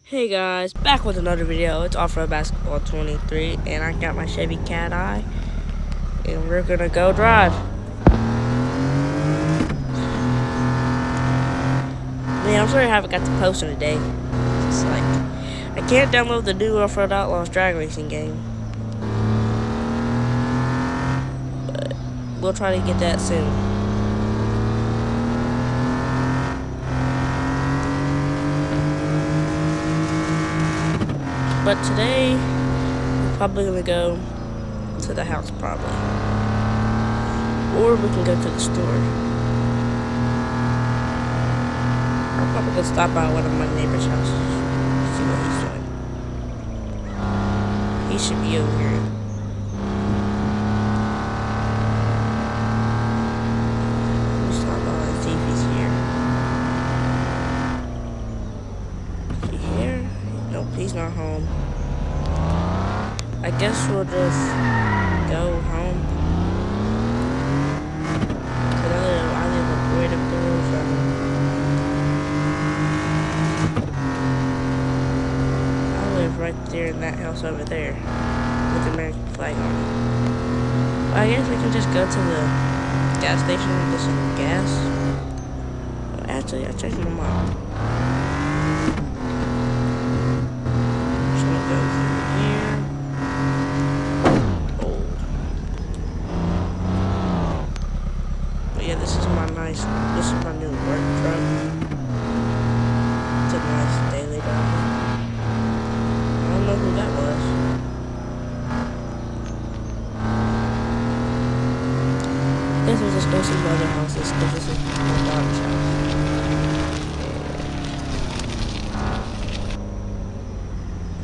Hey guys, back with another video. It's Off-Road Basketball 23, and I got my Chevy Cat Eye, and we're gonna go drive. Man, I'm sorry I haven't got to post in a day. It's like, I can't download the new Off-Road Outlaws drag racing game. But we'll try to get that soon. But today, we're probably gonna go to the house, probably. Or we can go to the store. I'm probably gonna stop by one of my neighbor's houses, see what he's doing. He should be over here. Let me stop by and see if he's here. Is he here? Nope, he's not home. I guess we'll just go home. Cause I live right up the road from him. I live right there in that house over there with the American flag on it. Well, I guess we can just go to the gas station and get some gas. Well, actually, I checked my mom. So we'll go through here. Yeah, this is my new work truck. It's a nice daily driver. I don't know who that was. I guess we'll just go see the other houses, because this is my daughter's house.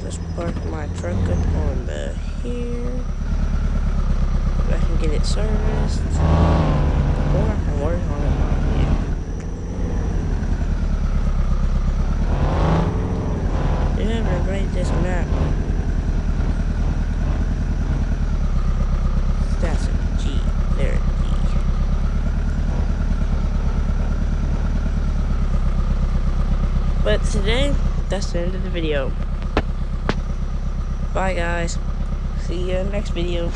Just park my truck up on the here. I can get it serviced. Or I can work on it while I'm here. Whoever made this map, that's a G. There, a D. But today, that's the end of the video. Bye guys. See you in the next video.